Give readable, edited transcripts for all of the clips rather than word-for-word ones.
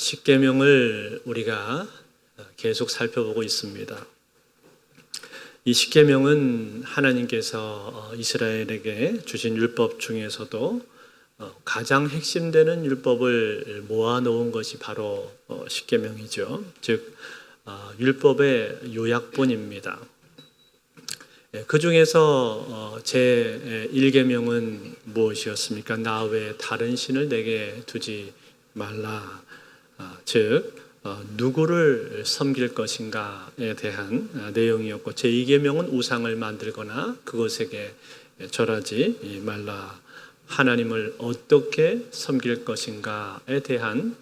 십계명을 우리가 계속 살펴보고 있습니다. 이 십계명은 하나님께서 이스라엘에게 주신 율법 중에서도 가장 핵심되는 율법을 모아놓은 것이 바로 십계명이죠. 즉 율법의 요약본입니다. 그 중에서 제 1계명은 무엇이었습니까? 나 외에 다른 신을 내게 두지 말라. 즉 누구를 섬길 것인가에 대한 내용이었고, 제 2계명은 우상을 만들거나 그것에게 절하지 말라. 하나님을 어떻게 섬길 것인가에 대한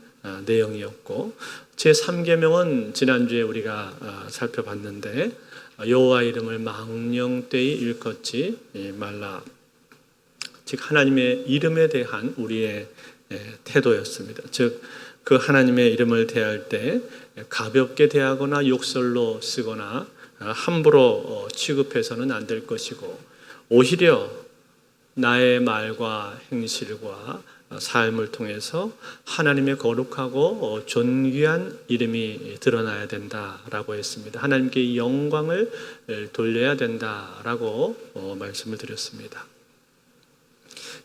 내용이었고, 제 3계명은 지난주에 우리가 살펴봤는데 여호와 이름을 망령되이 일컫지 말라. 즉 하나님의 이름에 대한 우리의 태도였습니다. 즉 그 하나님의 이름을 대할 때 가볍게 대하거나 욕설로 쓰거나 함부로 취급해서는 안 될 것이고, 오히려 나의 말과 행실과 삶을 통해서 하나님의 거룩하고 존귀한 이름이 드러나야 된다라고 했습니다. 하나님께 영광을 돌려야 된다라고 말씀을 드렸습니다.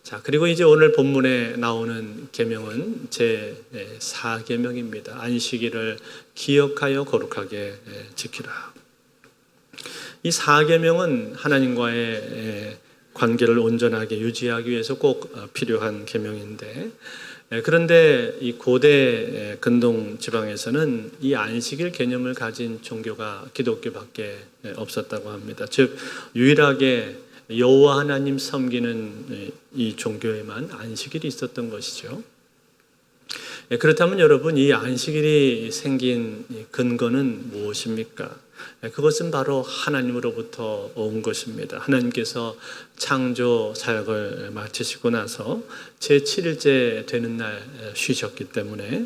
자, 그리고 이제 오늘 본문에 나오는 계명은 제 4계명입니다. 안식일을 기억하여 거룩하게 지키라. 이 4계명은 하나님과의 관계를 온전하게 유지하기 위해서 꼭 필요한 계명인데, 그런데 이 고대 근동 지방에서는 이 안식일 개념을 가진 종교가 기독교밖에 없었다고 합니다. 즉 유일하게 여호와 하나님 섬기는 이 종교에만 안식일이 있었던 것이죠. 그렇다면 여러분, 이 안식일이 생긴 근거는 무엇입니까? 그것은 바로 하나님으로부터 온 것입니다. 하나님께서 창조 사역을 마치시고 나서 제7일째 되는 날 쉬셨기 때문에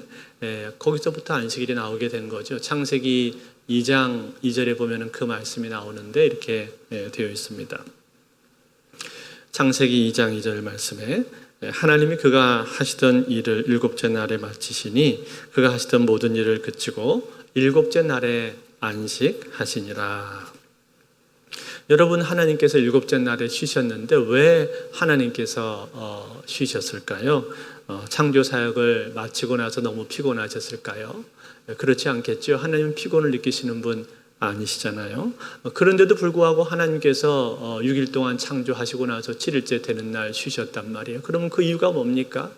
거기서부터 안식일이 나오게 된 거죠. 창세기 2장 2절에 보면 그 말씀이 나오는데 이렇게 되어 있습니다. 창세기 2장 2절 말씀에 하나님이 그가 하시던 일을 일곱째 날에 마치시니 그가 하시던 모든 일을 그치고 일곱째 날에 안식하시니라. 여러분, 하나님께서 일곱째 날에 쉬셨는데 왜 하나님께서 쉬셨을까요? 창조 사역을 마치고 나서 너무 피곤하셨을까요? 그렇지 않겠죠. 하나님은 피곤을 느끼시는 분 아니시잖아요. 그런데도 불구하고 하나님께서 6일 동안 창조하시고 나서 7일째 되는 날 쉬셨단 말이에요. 그러면 그 이유가 뭡니까?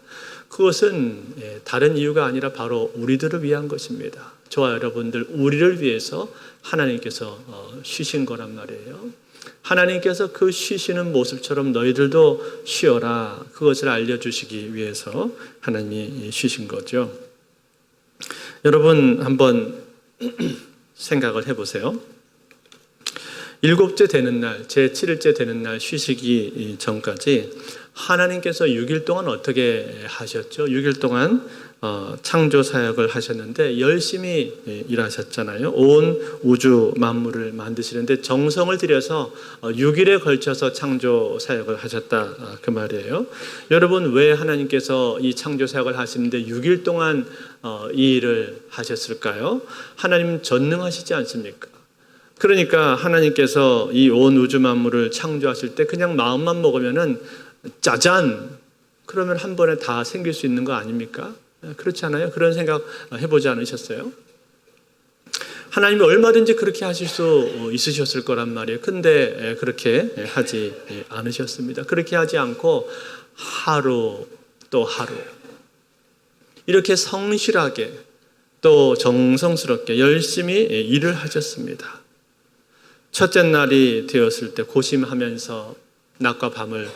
그것은 다른 이유가 아니라 바로 우리들을 위한 것입니다. 저와 여러분들, 우리를 위해서 하나님께서 쉬신 거란 말이에요. 하나님께서 그 쉬시는 모습처럼 너희들도 쉬어라, 그것을 알려주시기 위해서 하나님이 쉬신 거죠. 여러분 한번 생각을 해보세요. 일곱째 되는 날, 제7일째 되는 날 쉬시기 전까지 하나님께서 6일 동안 어떻게 하셨죠? 6일 동안 창조 사역을 하셨는데 열심히 일하셨잖아요. 온 우주 만물을 만드시는데 정성을 들여서 6일에 걸쳐서 창조 사역을 하셨다, 그 말이에요. 여러분, 왜 하나님께서 이 창조 사역을 하시는데 6일 동안 이 일을 하셨을까요? 하나님 전능하시지 않습니까? 그러니까 하나님께서 이 온 우주 만물을 창조하실 때 그냥 마음만 먹으면은 짜잔, 그러면 한 번에 다 생길 수 있는 거 아닙니까? 그렇지 않아요? 그런 생각 해보지 않으셨어요? 하나님이 얼마든지 그렇게 하실 수 있으셨을 거란 말이에요. 근데 그렇게 하지 않으셨습니다. 그렇게 하지 않고 하루 또 하루 이렇게 성실하게 또 정성스럽게 열심히 일을 하셨습니다. 첫째 날이 되었을 때 고심하면서 낮과 밤을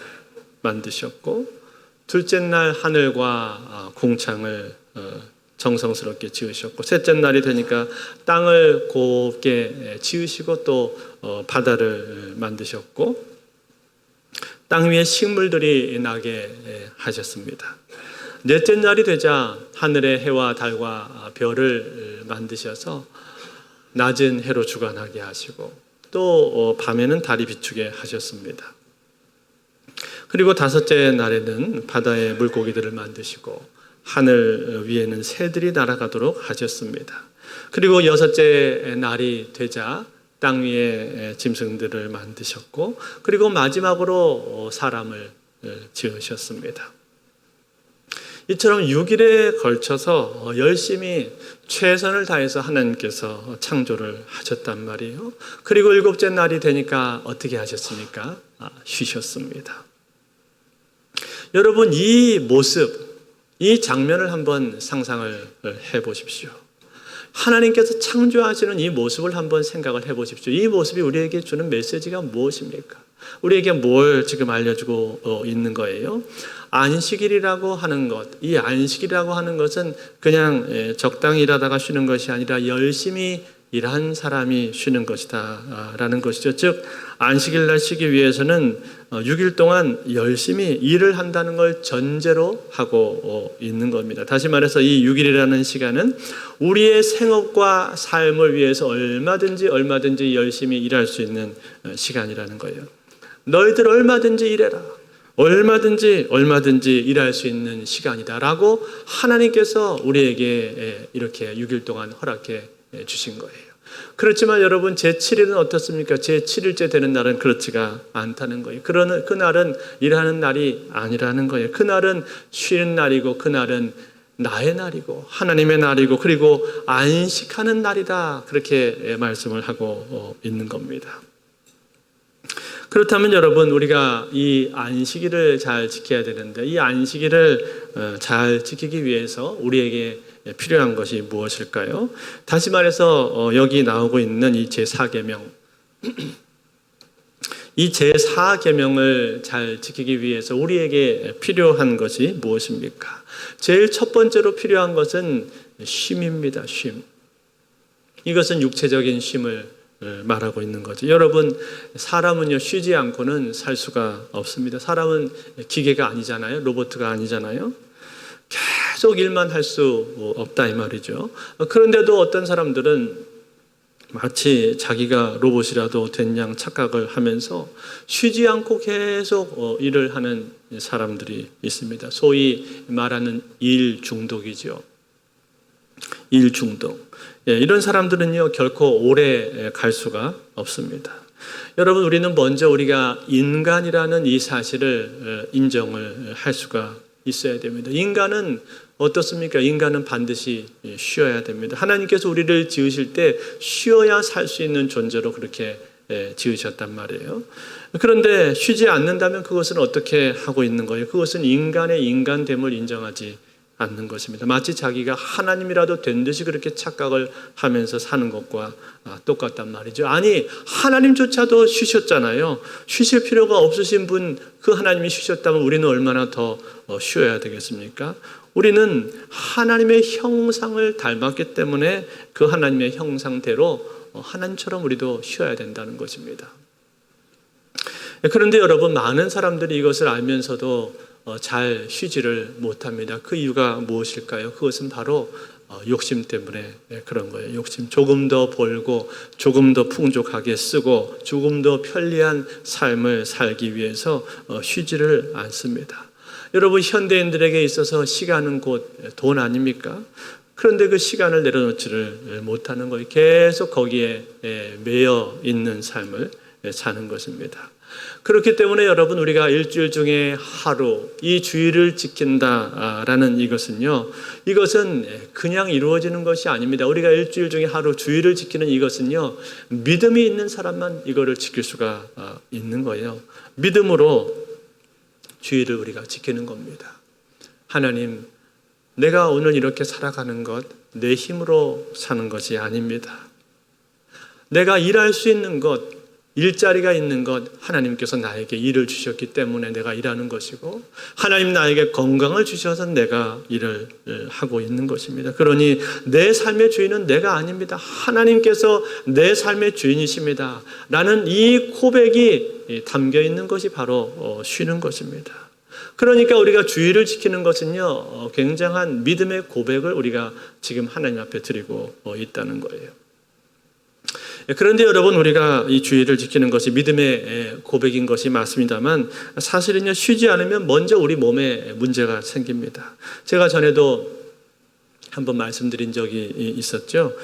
만드셨고, 둘째 날 하늘과 궁창을 정성스럽게 지으셨고, 셋째 날이 되니까 땅을 곱게 지으시고 또 바다를 만드셨고, 땅 위에 식물들이 나게 하셨습니다. 넷째 날이 되자 하늘의 해와 달과 별을 만드셔서 낮은 해로 주관하게 하시고 또 밤에는 달이 비추게 하셨습니다. 그리고 다섯째 날에는 바다의 물고기들을 만드시고 하늘 위에는 새들이 날아가도록 하셨습니다. 그리고 6째 날이 되자 땅 위에 짐승들을 만드셨고, 그리고 마지막으로 사람을 지으셨습니다. 이처럼 6일에 걸쳐서 열심히 최선을 다해서 하나님께서 창조를 하셨단 말이에요. 그리고 7째 날이 되니까 어떻게 하셨습니까? 쉬셨습니다. 여러분, 이 모습, 이 장면을 한번 상상을 해보십시오. 하나님께서 창조하시는 이 모습을 한번 생각을 해보십시오. 이 모습이 우리에게 주는 메시지가 무엇입니까? 우리에게 뭘 지금 알려주고 있는 거예요? 안식일이라고 하는 것, 이 안식이라고 하는 것은 그냥 적당히 일하다가 쉬는 것이 아니라 열심히 일한 사람이 쉬는 것이다 라는 것이죠. 즉 안식일 날 쉬기 위해서는 6일 동안 열심히 일을 한다는 걸 전제로 하고 있는 겁니다. 다시 말해서 이 6일이라는 시간은 우리의 생업과 삶을 위해서 얼마든지 열심히 일할 수 있는 시간이라는 거예요. 너희들 얼마든지 일해라. 얼마든지 일할 수 있는 시간이다라고 하나님께서 우리에게 이렇게 6일 동안 허락해 주신 거예요. 그렇지만 여러분, 제7일은 어떻습니까? 제7일째 되는 날은 그렇지가 않다는 거예요. 그날은 일하는 날이 아니라는 거예요. 그날은 쉬는 날이고, 그날은 나의 날이고 하나님의 날이고, 그리고 안식하는 날이다, 그렇게 말씀을 하고 있는 겁니다. 그렇다면 여러분, 우리가 이 안식일을 잘 지켜야 되는데, 이 안식일을 잘 지키기 위해서 우리에게 필요한 것이 무엇일까요? 다시 말해서 여기 나오고 있는 이 제4계명, 이 제4계명을 잘 지키기 위해서 우리에게 필요한 것이 무엇입니까? 제일 첫 번째로 필요한 것은 쉼입니다. 쉼. 이것은 육체적인 쉼을 말하고 있는 거죠. 여러분, 사람은요, 쉬지 않고는 살 수가 없습니다. 사람은 기계가 아니잖아요. 로봇가 아니잖아요. 계속 일만 할 수 없다 이 말이죠. 그런데도 어떤 사람들은 마치 자기가 로봇이라도 된 양 착각을 하면서 쉬지 않고 계속 일을 하는 사람들이 있습니다. 소위 말하는 일 중독이죠. 일 중독. 이런 사람들은요, 결코 오래 갈 수가 없습니다. 여러분, 우리는 먼저 우리가 인간이라는 이 사실을 인정을 할 수가 있어야 됩니다. 인간은 어떻습니까? 인간은 반드시 쉬어야 됩니다. 하나님께서 우리를 지으실 때 쉬어야 살 수 있는 존재로 그렇게 지으셨단 말이에요. 그런데 쉬지 않는다면 그것은 어떻게 하고 있는 거예요? 그것은 인간의 인간됨을 인정하지 않는 것입니다. 마치 자기가 하나님이라도 된 듯이 그렇게 착각을 하면서 사는 것과 똑같단 말이죠. 아니, 하나님조차도 쉬셨잖아요. 쉬실 필요가 없으신 분, 그 하나님이 쉬셨다면 우리는 얼마나 더 쉬어야 되겠습니까? 우리는 하나님의 형상을 닮았기 때문에 그 하나님의 형상대로 하나님처럼 우리도 쉬어야 된다는 것입니다. 그런데 여러분, 많은 사람들이 이것을 알면서도 잘 쉬지를 못합니다. 그 이유가 무엇일까요? 그것은 바로 욕심 때문에 그런 거예요. 욕심. 조금 더 벌고 조금 더 풍족하게 쓰고 조금 더 편리한 삶을 살기 위해서 쉬지를 않습니다. 여러분, 현대인들에게 있어서 시간은 곧 돈 아닙니까? 그런데 그 시간을 내려놓지를 못하는 거예요. 계속 거기에 매여 있는 삶을 사는 것입니다. 그렇기 때문에 여러분, 우리가 일주일 중에 하루 이 주일을 지킨다라는 이것은 그냥 이루어지는 것이 아닙니다. 우리가 일주일 중에 하루 주일을 지키는 이것은요, 믿음이 있는 사람만 이거를 지킬 수가 있는 거예요. 믿음으로 주일을 우리가 지키는 겁니다. 하나님, 내가 오늘 이렇게 살아가는 것 내 힘으로 사는 것이 아닙니다. 내가 일할 수 있는 것, 일자리가 있는 것, 하나님께서 나에게 일을 주셨기 때문에 내가 일하는 것이고, 하나님 나에게 건강을 주셔서 내가 일을 하고 있는 것입니다. 그러니 내 삶의 주인은 내가 아닙니다. 하나님께서 내 삶의 주인이십니다. 라는 이 고백이 담겨 있는 것이 바로 쉬는 것입니다. 그러니까 우리가 주일을 지키는 것은요, 굉장한 믿음의 고백을 우리가 지금 하나님 앞에 드리고 있다는 거예요. 그런데 여러분, 우리가 이 주의를 지키는 것이 믿음의 고백인 것이 맞습니다만 사실은요, 쉬지 않으면 먼저 우리 몸에 문제가 생깁니다. 제가 전에도 한번 말씀드린 적이 있었죠.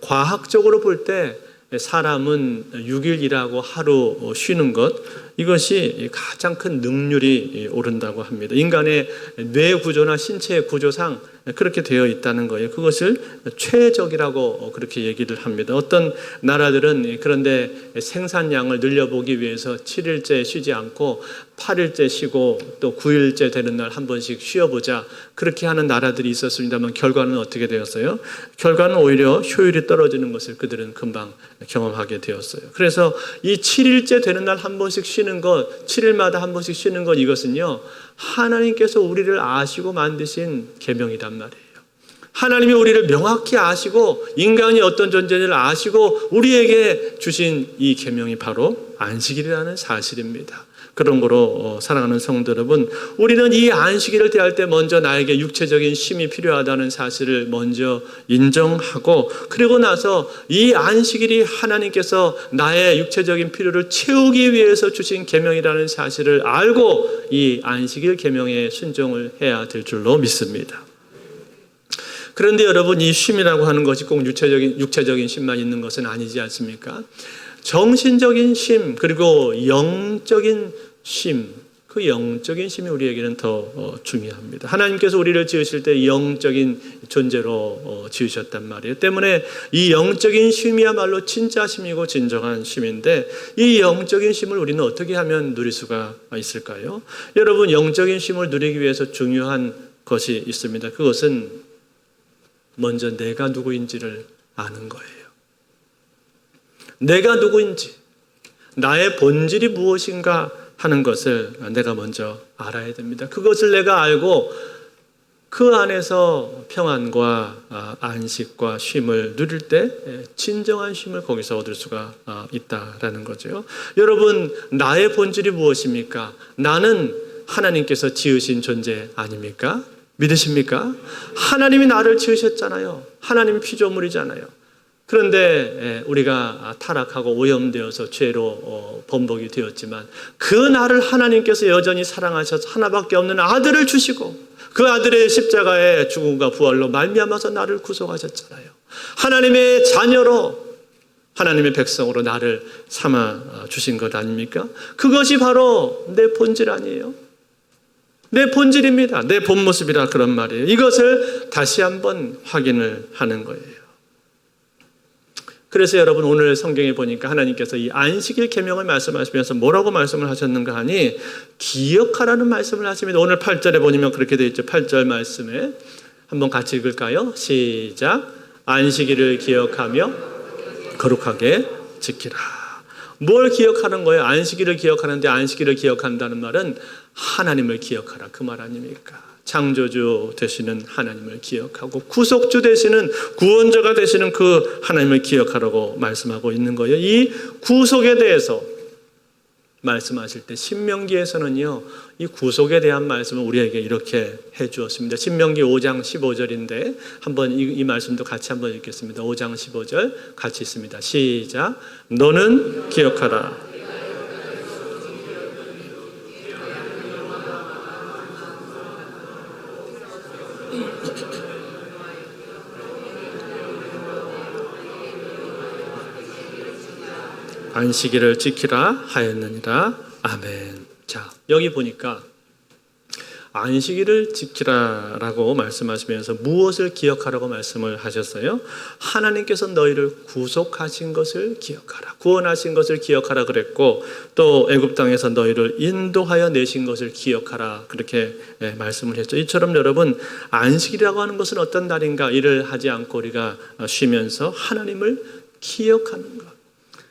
과학적으로 볼 때 사람은 6일 일하고 하루 쉬는 것, 이것이 가장 큰 능률이 오른다고 합니다. 인간의 뇌 구조나 신체 구조상 그렇게 되어 있다는 거예요. 그것을 최적이라고 그렇게 얘기를 합니다. 어떤 나라들은 그런데 생산량을 늘려보기 위해서 7일째 쉬지 않고 8일째 쉬고 또 9일째 되는 날 한 번씩 쉬어보자, 그렇게 하는 나라들이 있었습니다만 결과는 어떻게 되었어요? 결과는 오히려 효율이 떨어지는 것을 그들은 금방 경험하게 되었어요. 그래서 이 7일째 되는 날 한 번씩 쉬는 것, 7일마다 한 번씩 쉬는 것, 이것은요, 하나님께서 우리를 아시고 만드신 계명이란 말이에요. 하나님이 우리를 명확히 아시고 인간이 어떤 존재를 아시고 우리에게 주신 이 계명이 바로 안식일이라는 사실입니다. 그런 거로 사랑하는 성도 여러분, 우리는 이 안식일을 대할 때 먼저 나에게 육체적인 쉼이 필요하다는 사실을 먼저 인정하고, 그리고 나서 이 안식일이 하나님께서 나의 육체적인 필요를 채우기 위해서 주신 계명이라는 사실을 알고 이 안식일 계명에 순종을 해야 될 줄로 믿습니다. 그런데 여러분, 이 쉼이라고 하는 것이 꼭 육체적인 쉼만 있는 것은 아니지 않습니까? 정신적인 쉼, 그리고 영적인 쉼, 그 영적인 쉼이 우리에게는 더 중요합니다. 하나님께서 우리를 지으실 때 영적인 존재로 지으셨단 말이에요. 때문에 이 영적인 쉼이야말로 진짜 쉼이고 진정한 쉼인데, 이 영적인 쉼을 우리는 어떻게 하면 누릴 수가 있을까요? 여러분, 영적인 쉼을 누리기 위해서 중요한 것이 있습니다. 그것은 먼저 내가 누구인지를 아는 거예요. 내가 누구인지, 나의 본질이 무엇인가 하는 것을 내가 먼저 알아야 됩니다. 그것을 내가 알고 그 안에서 평안과 안식과 쉼을 누릴 때 진정한 쉼을 거기서 얻을 수가 있다라는 거죠. 여러분, 나의 본질이 무엇입니까? 나는 하나님께서 지으신 존재 아닙니까? 믿으십니까? 하나님이 나를 지으셨잖아요. 하나님이 피조물이잖아요. 그런데 우리가 타락하고 오염되어서 죄로 번복이 되었지만 그 나를 하나님께서 여전히 사랑하셔서 하나밖에 없는 아들을 주시고 그 아들의 십자가의 죽음과 부활로 말미암아서 나를 구속하셨잖아요. 하나님의 자녀로, 하나님의 백성으로 나를 삼아 주신 것 아닙니까? 그것이 바로 내 본질 아니에요? 내 본질입니다. 내 본 모습이라 그런 말이에요. 이것을 다시 한번 확인을 하는 거예요. 그래서 여러분, 오늘 성경에 보니까 하나님께서 이 안식일 계명을 말씀하시면서 뭐라고 말씀을 하셨는가 하니 기억하라는 말씀을 하십니다. 오늘 8절에 보면 그렇게 되어 있죠. 8절 말씀에 한번 같이 읽을까요? 시작. 안식일을 기억하며 거룩하게 지키라. 뭘 기억하는 거예요? 안식일을 기억하는데, 안식일을 기억한다는 말은 하나님을 기억하라, 그 말 아닙니까? 창조주 되시는 하나님을 기억하고 구속주 되시는, 구원자가 되시는 그 하나님을 기억하라고 말씀하고 있는 거예요. 이 구속에 대해서 말씀하실 때 신명기에서는요, 이 구속에 대한 말씀을 우리에게 이렇게 해 주었습니다. 신명기 5장 15절인데 한번 이 말씀도 같이 한번 읽겠습니다. 5장 15절 같이 있습니다. 시작. 너는 기억하라. 안식일을 지키라 하였느니라. 아멘. 자, 여기 보니까 안식일을 지키라라고 말씀하시면서 무엇을 기억하라고 말씀을 하셨어요? 하나님께서 너희를 구속하신 것을 기억하라, 구원하신 것을 기억하라 그랬고, 또 애굽 땅에서 너희를 인도하여 내신 것을 기억하라, 그렇게 말씀을 했죠. 이처럼 여러분, 안식이라고 하는 것은 어떤 날인가? 일을 하지 않고 우리가 쉬면서 하나님을 기억하는 것,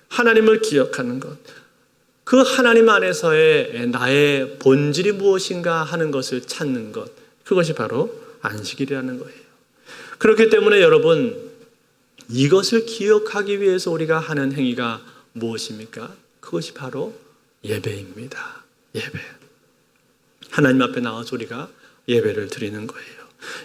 하나님을 기억하는 것, 그 하나님 안에서의 나의 본질이 무엇인가 하는 것을 찾는 것, 그것이 바로 안식일이라는 거예요. 그렇기 때문에 여러분, 이것을 기억하기 위해서 우리가 하는 행위가 무엇입니까? 그것이 바로 예배입니다. 예배. 하나님 앞에 나와서 우리가 예배를 드리는 거예요.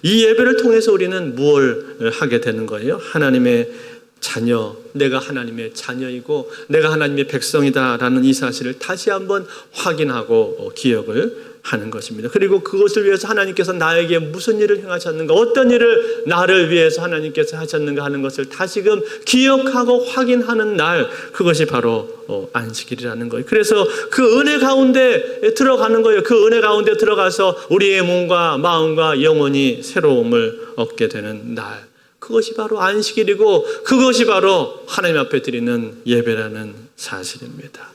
이 예배를 통해서 우리는 무엇을 하게 되는 거예요? 하나님의 자녀, 내가 하나님의 자녀이고 내가 하나님의 백성이다라는 이 사실을 다시 한번 확인하고 기억을 하는 것입니다. 그리고 그것을 위해서 하나님께서 나에게 무슨 일을 행하셨는가, 어떤 일을 나를 위해서 하나님께서 하셨는가 하는 것을 다시금 기억하고 확인하는 날, 그것이 바로 안식일이라는 거예요. 그래서 그 은혜 가운데 들어가는 거예요. 그 은혜 가운데 들어가서 우리의 몸과 마음과 영혼이 새로움을 얻게 되는 날, 그것이 바로 안식일이고 그것이 바로 하나님 앞에 드리는 예배라는 사실입니다.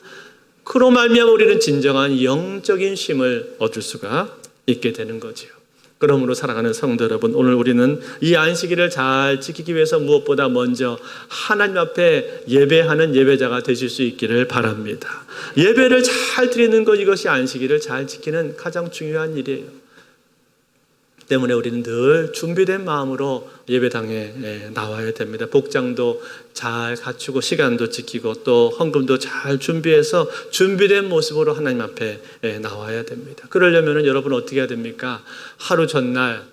그로 말미암아 우리는 진정한 영적인 쉼을 얻을 수가 있게 되는 거지요. 그러므로 사랑하는 성도 여러분, 오늘 우리는 이 안식일을 잘 지키기 위해서 무엇보다 먼저 하나님 앞에 예배하는 예배자가 되실 수 있기를 바랍니다. 예배를 잘 드리는 것, 이것이 안식일을 잘 지키는 가장 중요한 일이에요. 때문에 우리는 늘 준비된 마음으로 예배당에 나와야 됩니다. 복장도 잘 갖추고 시간도 지키고 또 헌금도 잘 준비해서 준비된 모습으로 하나님 앞에 나와야 됩니다. 그러려면 여러분 어떻게 해야 됩니까? 하루 전날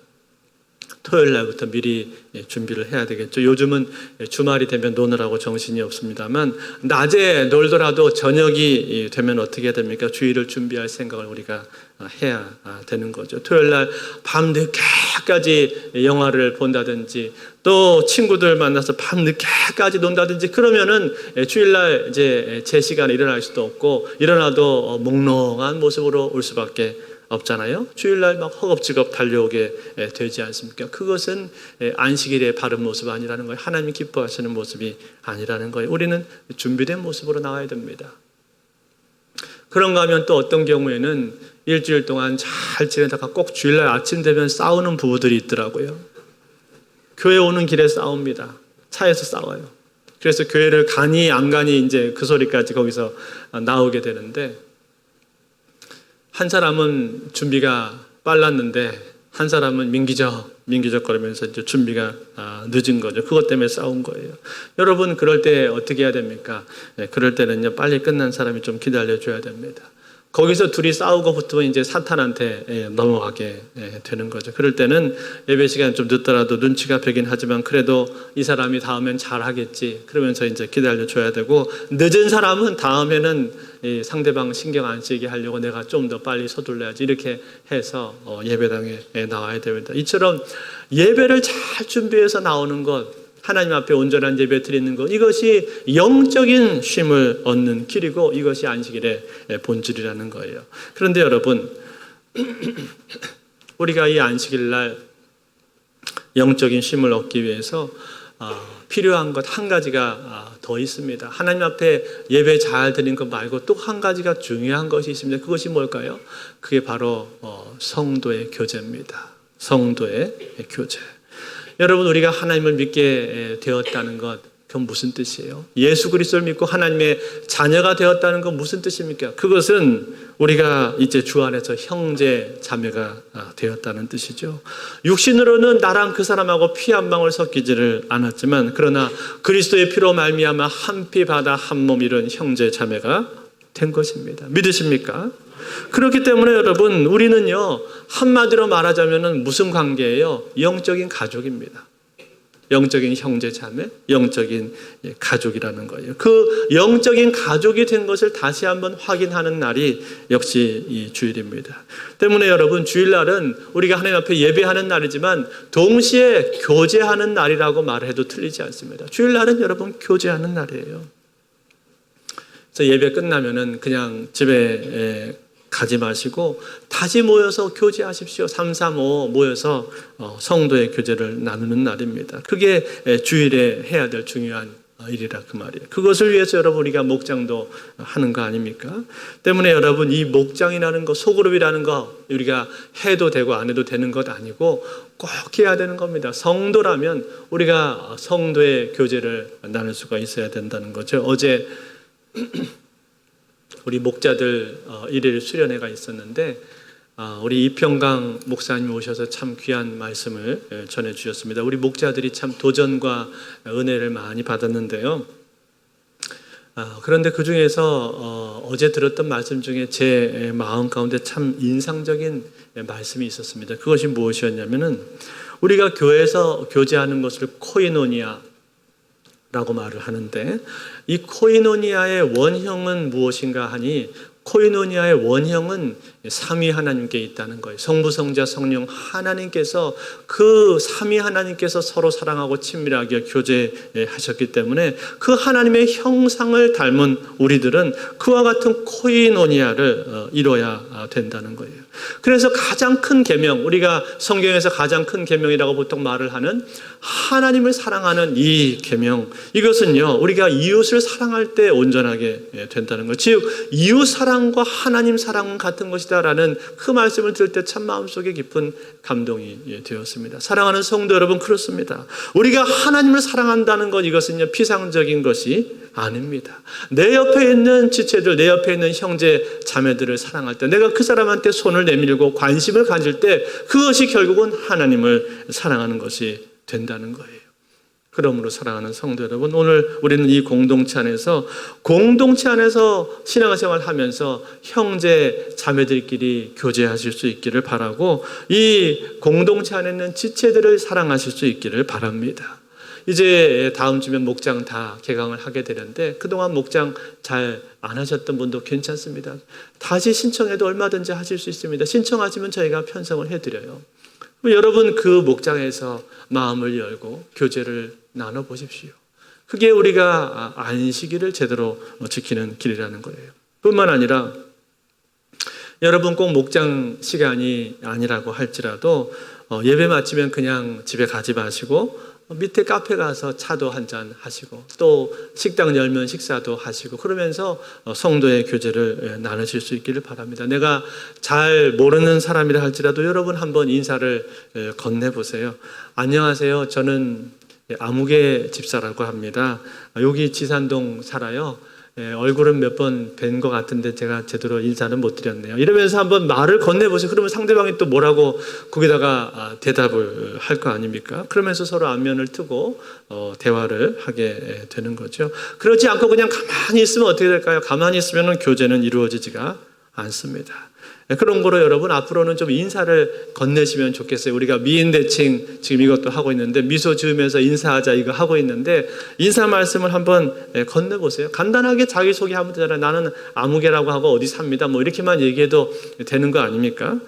토요일 날부터 미리 준비를 해야 되겠죠. 요즘은 주말이 되면 노느라고 정신이 없습니다만 낮에 놀더라도 저녁이 되면 어떻게 해야 됩니까? 주일을 준비할 생각을 우리가 해야 되는 거죠. 토요일 날 밤 늦게까지 영화를 본다든지 또 친구들 만나서 밤 늦게까지 논다든지 그러면은 주일날 이제 제 시간에 일어날 수도 없고 일어나도 몽롱한 모습으로 올 수밖에 없잖아요. 주일날 막 허겁지겁 달려오게 되지 않습니까? 그것은 안식일의 바른 모습 아니라는 거예요. 하나님이 기뻐하시는 모습이 아니라는 거예요. 우리는 준비된 모습으로 나와야 됩니다. 그런가 하면 또 어떤 경우에는 일주일 동안 잘 지내다가 꼭 주일날 아침 되면 싸우는 부부들이 있더라고요. 교회 오는 길에 싸웁니다. 차에서 싸워요. 그래서 교회를 가니 안 가니 이제 그 소리까지 거기서 나오게 되는데, 한 사람은 준비가 빨랐는데 한 사람은 민기적거리면서 이제 준비가 늦은 거죠. 그것 때문에 싸운 거예요. 여러분, 그럴 때 어떻게 해야 됩니까? 그럴 때는요, 빨리 끝난 사람이 좀 기다려줘야 됩니다. 거기서 둘이 싸우고 붙으면 이제 사탄한테 넘어가게 되는 거죠. 그럴 때는 예배 시간 좀 늦더라도 눈치가 배긴 하지만 그래도 이 사람이 다음엔 잘하겠지 그러면서 이제 기다려줘야 되고, 늦은 사람은 다음에는 상대방 신경 안 쓰게 하려고 내가 좀 더 빨리 서둘러야지 이렇게 해서 예배당에 나와야 됩니다. 이처럼 예배를 잘 준비해서 나오는 것, 하나님 앞에 온전한 예배 드리는 것, 이것이 영적인 쉼을 얻는 길이고 이것이 안식일의 본질이라는 거예요. 그런데 여러분, 우리가 이 안식일 날 영적인 쉼을 얻기 위해서 필요한 것 한 가지가 더 있습니다. 하나님 앞에 예배 잘 드리는 것 말고 또 한 가지가 중요한 것이 있습니다. 그것이 뭘까요? 그게 바로 성도의 교제입니다. 성도의 교제. 여러분, 우리가 하나님을 믿게 되었다는 것, 그건 무슨 뜻이에요? 예수 그리스도를 믿고 하나님의 자녀가 되었다는 건 무슨 뜻입니까? 그것은 우리가 이제 주 안에서 형제 자매가 되었다는 뜻이죠. 육신으로는 나랑 그 사람하고 피 한 방울 섞이지를 않았지만 그러나 그리스도의 피로 말미암아 한 피 바다 한 몸 이룬 형제 자매가 된 것입니다. 믿으십니까? 그렇기 때문에 여러분, 우리는요, 한마디로 말하자면 무슨 관계예요? 영적인 가족입니다. 영적인 형제 자매, 영적인 가족이라는 거예요. 그 영적인 가족이 된 것을 다시 한번 확인하는 날이 역시 이 주일입니다. 때문에 여러분, 주일날은 우리가 하나님 앞에 예배하는 날이지만 동시에 교제하는 날이라고 말해도 틀리지 않습니다. 주일날은 여러분 교제하는 날이에요. 그래서 예배 끝나면은 그냥 집에 가지 마시고 다시 모여서 교제하십시오. 335 모여서 성도의 교제를 나누는 날입니다. 그게 주일에 해야 될 중요한 일이라 그 말이에요. 그것을 위해서 여러분 우리가 목장도 하는 거 아닙니까? 때문에 여러분, 이 목장이라는 거, 소그룹이라는 거 우리가 해도 되고 안 해도 되는 것 아니고 꼭 해야 되는 겁니다. 성도라면 우리가 성도의 교제를 나눌 수가 있어야 된다는 거죠. 어제 우리 목자들 일일 수련회가 있었는데 우리 이평강 목사님 오셔서 참 귀한 말씀을 전해주셨습니다. 우리 목자들이 참 도전과 은혜를 많이 받았는데요. 그런데 그 중에서 어제 들었던 말씀 중에 제 마음 가운데 참 인상적인 말씀이 있었습니다. 그것이 무엇이었냐면은 우리가 교회에서 교제하는 것을 코이노니아라고 라고 말을 하는데, 이 코이노니아의 원형은 무엇인가 하니 코이노니아의 원형은 삼위 하나님께 있다는 거예요. 성부, 성자, 성령 하나님께서 그 삼위 하나님께서 서로 사랑하고 친밀하게 교제하셨기 때문에 그 하나님의 형상을 닮은 우리들은 그와 같은 코이노니아를 이뤄야 된다는 거예요. 그래서 가장 큰 계명, 우리가 성경에서 가장 큰 계명이라고 보통 말을 하는 하나님을 사랑하는 이 계명, 이것은요 우리가 이웃을 사랑할 때 온전하게 된다는 것, 즉 이웃 사랑과 하나님 사랑은 같은 것이다라는 그 말씀을 들을 때 참 마음속에 깊은 감동이 되었습니다. 사랑하는 성도 여러분, 그렇습니다. 우리가 하나님을 사랑한다는 것, 이것은요 피상적인 것이 아닙니다. 내 옆에 있는 지체들, 내 옆에 있는 형제 자매들을 사랑할 때, 내가 그 사람한테 손을 내밀고 관심을 가질 때 그것이 결국은 하나님을 사랑하는 것이 된다는 거예요. 그러므로 사랑하는 성도 여러분, 오늘 우리는 이 공동체 안에서 신앙생활을 하면서 형제 자매들끼리 교제하실 수 있기를 바라고, 이 공동체 안에 있는 지체들을 사랑하실 수 있기를 바랍니다. 이제 다음 주면 목장 다 개강을 하게 되는데, 그동안 목장 잘 안 하셨던 분도 괜찮습니다. 다시 신청해도 얼마든지 하실 수 있습니다. 신청하시면 저희가 편성을 해드려요. 여러분 그 목장에서 마음을 열고 교제를 나눠보십시오. 그게 우리가 안식일을 제대로 지키는 길이라는 거예요. 뿐만 아니라 여러분 꼭 목장 시간이 아니라고 할지라도 예배 마치면 그냥 집에 가지 마시고 밑에 카페 가서 차도 한잔 하시고 또 식당 열면 식사도 하시고 그러면서 성도의 교제를 나누실 수 있기를 바랍니다. 내가 잘 모르는 사람이라 할지라도 여러분 한번 인사를 건네보세요. 안녕하세요. 저는 아무개 집사라고 합니다. 여기 지산동 살아요. 얼굴은 몇 번 뵌 것 같은데 제가 제대로 인사는 못 드렸네요. 이러면서 한번 말을 건네보세요. 그러면 상대방이 또 뭐라고 거기다가 대답을 할 거 아닙니까? 그러면서 서로 안면을 트고 대화를 하게 되는 거죠. 그렇지 않고 그냥 가만히 있으면 어떻게 될까요? 가만히 있으면 교제는 이루어지지가 않습니다. 그런 거로 여러분 앞으로는 좀 인사를 건네시면 좋겠어요. 우리가 미인 대칭 지금 이것도 하고 있는데 미소 지으면서 인사하자 이거 하고 있는데 인사 말씀을 한번 건네보세요. 간단하게 자기소개하면 되잖아요. 나는 아무개라고 하고 어디 삽니다. 뭐 이렇게만 얘기해도 되는 거 아닙니까?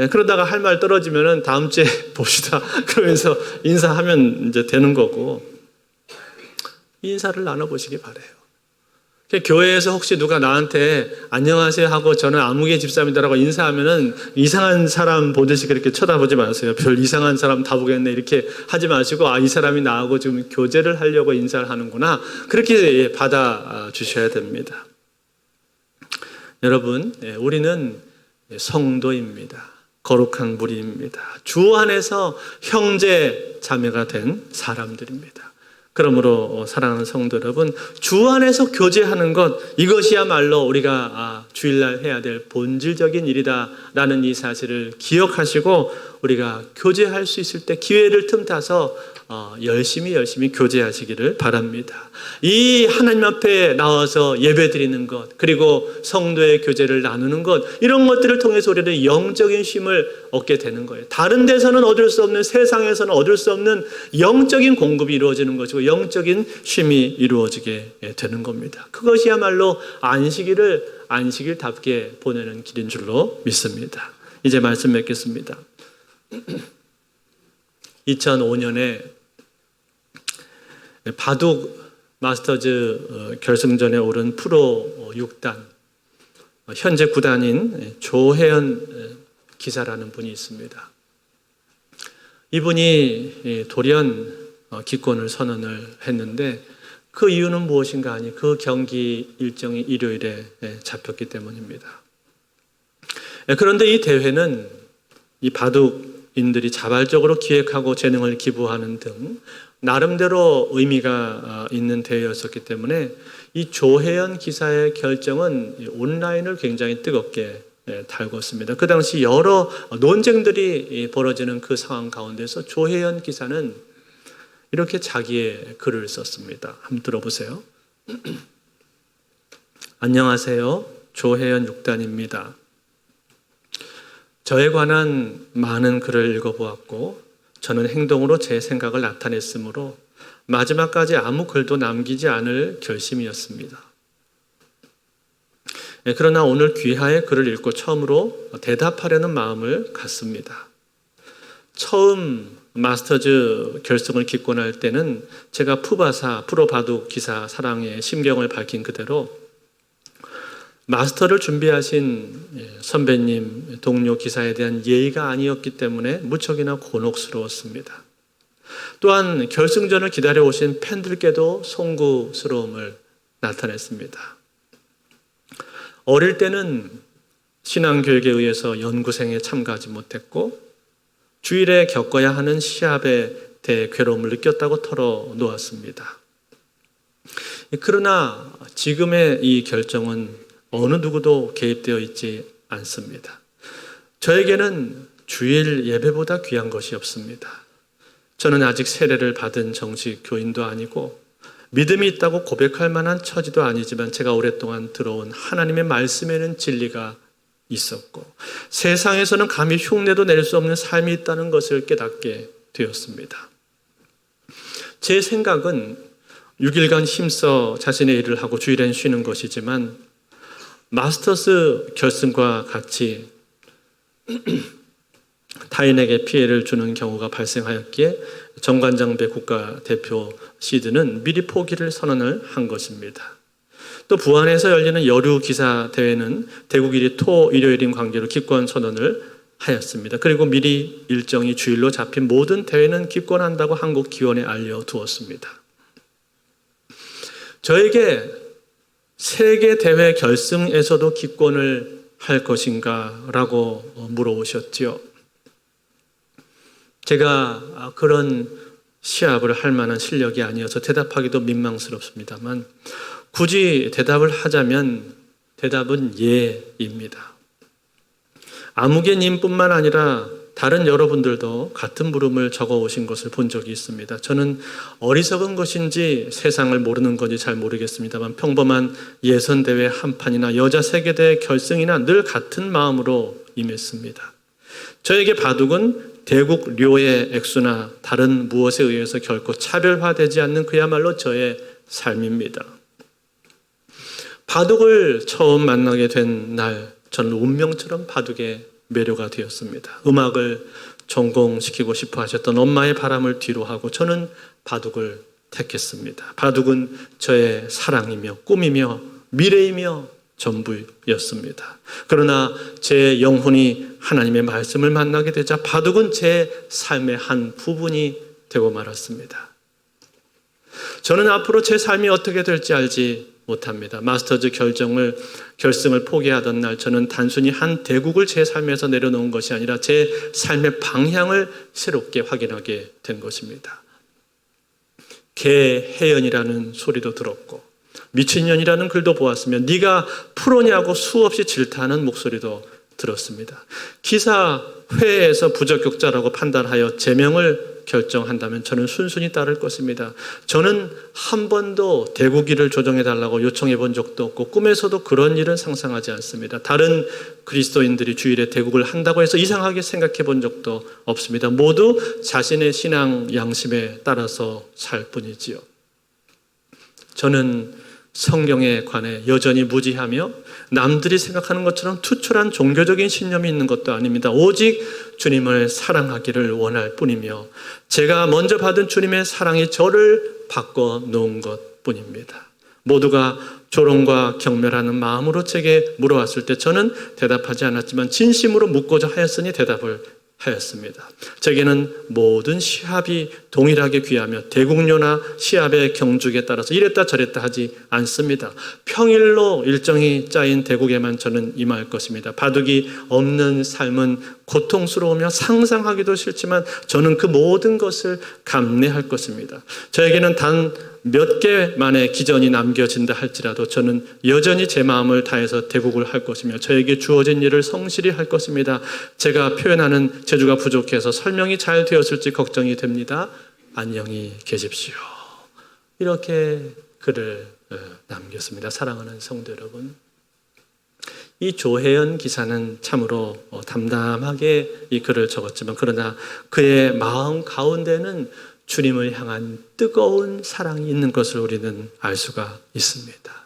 그러다가 할 말 떨어지면은 다음 주에 봅시다. 그러면서 인사하면 이제 되는 거고, 인사를 나눠보시기 바라요. 교회에서 혹시 누가 나한테 안녕하세요 하고 저는 아무개 집사입니다라고 인사하면은 이상한 사람 보듯이 그렇게 쳐다보지 마세요. 별 이상한 사람 다 보겠네 이렇게 하지 마시고, 이 사람이 나하고 지금 교제를 하려고 인사를 하는구나, 그렇게 받아 주셔야 됩니다. 여러분, 우리는 성도입니다. 거룩한 무리입니다. 주 안에서 형제 자매가 된 사람들입니다. 그러므로 사랑하는 성도 여러분, 주 안에서 교제하는 것, 이것이야말로 우리가 주일날 해야 될 본질적인 일이다라는 이 사실을 기억하시고 우리가 교제할 수 있을 때 기회를 틈타서 열심히 교제하시기를 바랍니다. 이 하나님 앞에 나와서 예배드리는 것, 그리고 성도의 교제를 나누는 것, 이런 것들을 통해서 우리는 영적인 쉼을 얻게 되는 거예요. 다른 데서는 얻을 수 없는, 세상에서는 얻을 수 없는 영적인 공급이 이루어지는 것이고 영적인 쉼이 이루어지게 되는 겁니다. 그것이야말로 안식일답게 보내는 길인 줄로 믿습니다. 이제 말씀 맺겠습니다. 2005년에 바둑 마스터즈 결승전에 오른 프로 6단, 현재 9단인 조혜연 기사라는 분이 있습니다. 이분이 돌연 기권을 선언을 했는데, 그 이유는 무엇인가 하니 그 경기 일정이 일요일에 잡혔기 때문입니다. 그런데 이 대회는 이 바둑인들이 자발적으로 기획하고 재능을 기부하는 등 나름대로 의미가 있는 대회였었기 때문에 이 조혜연 기사의 결정은 온라인을 굉장히 뜨겁게 달궜습니다. 그 당시 여러 논쟁들이 벌어지는 그 상황 가운데서 조혜연 기사는 이렇게 자기의 글을 썼습니다. 한번 들어보세요. 안녕하세요. 조혜연 6단입니다. 저에 관한 많은 글을 읽어보았고 저는 행동으로 제 생각을 나타냈으므로 마지막까지 아무 글도 남기지 않을 결심이었습니다. 그러나 오늘 귀하의 글을 읽고 처음으로 대답하려는 마음을 갖습니다. 처음 마스터즈 결승을 기권할 때는 제가 푸바사, 프로바둑 기사 사랑의 심경을 밝힌 그대로 마스터를 준비하신 선배님, 동료 기사에 대한 예의가 아니었기 때문에 무척이나 곤혹스러웠습니다. 또한 결승전을 기다려오신 팬들께도 송구스러움을 나타냈습니다. 어릴 때는 신앙교육에 의해서 연구생에 참가하지 못했고 주일에 겪어야 하는 시합에 대해 괴로움을 느꼈다고 털어놓았습니다. 그러나 지금의 이 결정은 어느 누구도 개입되어 있지 않습니다. 저에게는 주일 예배보다 귀한 것이 없습니다. 저는 아직 세례를 받은 정식 교인도 아니고 믿음이 있다고 고백할 만한 처지도 아니지만 제가 오랫동안 들어온 하나님의 말씀에는 진리가 있었고 세상에서는 감히 흉내도 낼 수 없는 삶이 있다는 것을 깨닫게 되었습니다. 제 생각은 6일간 힘써 자신의 일을 하고 주일엔 쉬는 것이지만 마스터스 결승과 같이 타인에게 피해를 주는 경우가 발생하였기에 정관장배 국가대표 시드는 미리 포기를 선언을 한 것입니다. 또 부안에서 열리는 여류 기사 대회는 대국일이 토 일요일인 관계로 기권 선언을 하였습니다. 그리고 미리 일정이 주일로 잡힌 모든 대회는 기권한다고 한국 기원에 알려두었습니다. 저에게 세계 대회 결승에서도 기권을 할 것인가 라고 물어오셨지요. 제가 그런 시합을 할 만한 실력이 아니어서 대답하기도 민망스럽습니다만 굳이 대답을 하자면 대답은 예입니다. 아무개님뿐만 아니라 다른 여러분들도 같은 물음을 적어오신 것을 본 적이 있습니다. 저는 어리석은 것인지 세상을 모르는 건지 잘 모르겠습니다만 평범한 예선대회 한 판이나 여자 세계대회 결승이나 늘 같은 마음으로 임했습니다. 저에게 바둑은 대국 료의 액수나 다른 무엇에 의해서 결코 차별화되지 않는 그야말로 저의 삶입니다. 바둑을 처음 만나게 된 날, 저는 운명처럼 바둑에 매료가 되었습니다. 음악을 전공시키고 싶어 하셨던 엄마의 바람을 뒤로하고 저는 바둑을 택했습니다. 바둑은 저의 사랑이며 꿈이며 미래이며 전부였습니다. 그러나 제 영혼이 하나님의 말씀을 만나게 되자 바둑은 제 삶의 한 부분이 되고 말았습니다. 저는 앞으로 제 삶이 어떻게 될지 알지 못합니다. 마스터즈 결승을 포기하던 날 저는 단순히 한 대국을 제 삶에서 내려놓은 것이 아니라 제 삶의 방향을 새롭게 확인하게 된 것입니다. 개해연이라는 소리도 들었고 미친년이라는 글도 보았으며 네가 프로냐고 수없이 질타하는 목소리도 들었습니다. 기사회에서 부적격자라고 판단하여 제명을 결정한다면 저는 순순히 따를 것입니다. 저는 한 번도 대국일을 조정해달라고 요청해 본 적도 없고 꿈에서도 그런 일은 상상하지 않습니다. 다른 그리스도인들이 주일에 대국을 한다고 해서 이상하게 생각해 본 적도 없습니다. 모두 자신의 신앙 양심에 따라서 살 뿐이지요. 저는 성경에 관해 여전히 무지하며 남들이 생각하는 것처럼 투철한 종교적인 신념이 있는 것도 아닙니다. 오직 주님을 사랑하기를 원할 뿐이며 제가 먼저 받은 주님의 사랑이 저를 바꿔놓은 것 뿐입니다. 모두가 조롱과 경멸하는 마음으로 제게 물어왔을 때 저는 대답하지 않았지만 진심으로 묻고자 하였으니 대답을 하였습니다. 제게는 모든 시합이 동일하게 귀하며 대국료나 시합의 경주에 따라서 이랬다 저랬다 하지 않습니다. 평일로 일정이 짜인 대국에만 저는 임할 것입니다. 바둑이 없는 삶은 고통스러우며 상상하기도 싫지만 저는 그 모든 것을 감내할 것입니다. 저에게는 단 몇 개만의 기전이 남겨진다 할지라도 저는 여전히 제 마음을 다해서 대국을 할 것이며 저에게 주어진 일을 성실히 할 것입니다. 제가 표현하는 재주가 부족해서 설명이 잘 되었을지 걱정이 됩니다. 안녕히 계십시오. 이렇게 글을 남겼습니다. 사랑하는 성도 여러분, 이 조혜연 기사는 참으로 담담하게 이 글을 적었지만 그러나 그의 마음 가운데는 주님을 향한 뜨거운 사랑이 있는 것을 우리는 알 수가 있습니다.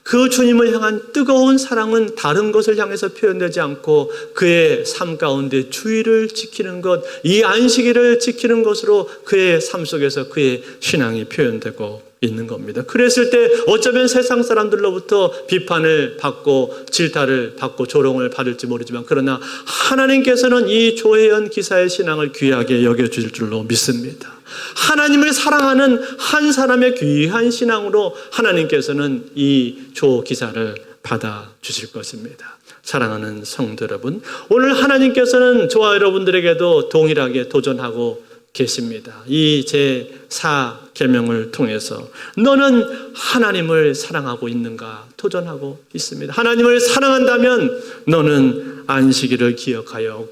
그 주님을 향한 뜨거운 사랑은 다른 것을 향해서 표현되지 않고 그의 삶 가운데 주의를 지키는 것, 이 안식일을 지키는 것으로 그의 삶 속에서 그의 신앙이 표현되고 있는 겁니다. 그랬을 때 어쩌면 세상 사람들로부터 비판을 받고 질타를 받고 조롱을 받을지 모르지만, 그러나 하나님께서는 이 조혜연 기사의 신앙을 귀하게 여겨주실 줄로 믿습니다. 하나님을 사랑하는 한 사람의 귀한 신앙으로 하나님께서는 이 조 기사를 받아주실 것입니다. 사랑하는 성도 여러분, 오늘 하나님께서는 저와 여러분들에게도 동일하게 도전하고 계십니다. 이 제4계명을 통해서 너는 하나님을 사랑하고 있는가 도전하고 있습니다. 하나님을 사랑한다면 너는 안식일을 기억하여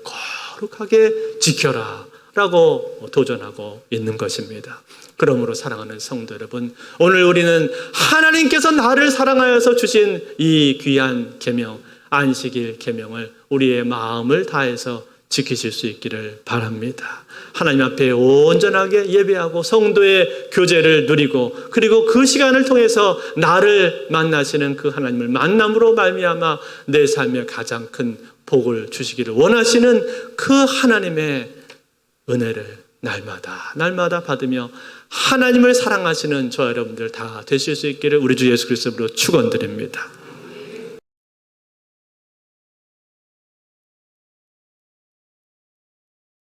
거룩하게 지켜라 라고 도전하고 있는 것입니다. 그러므로 사랑하는 성도 여러분, 오늘 우리는 하나님께서 나를 사랑하여서 주신 이 귀한 계명, 안식일 계명을 우리의 마음을 다해서 지키실 수 있기를 바랍니다. 하나님 앞에 온전하게 예배하고 성도의 교제를 누리고, 그리고 그 시간을 통해서 나를 만나시는 그 하나님을 만남으로 말미암아 내 삶에 가장 큰 복을 주시기를 원하시는 그 하나님의 은혜를 날마다 받으며 하나님을 사랑하시는 저 여러분들 다 되실 수 있기를 우리 주 예수 그리스도로 축원드립니다.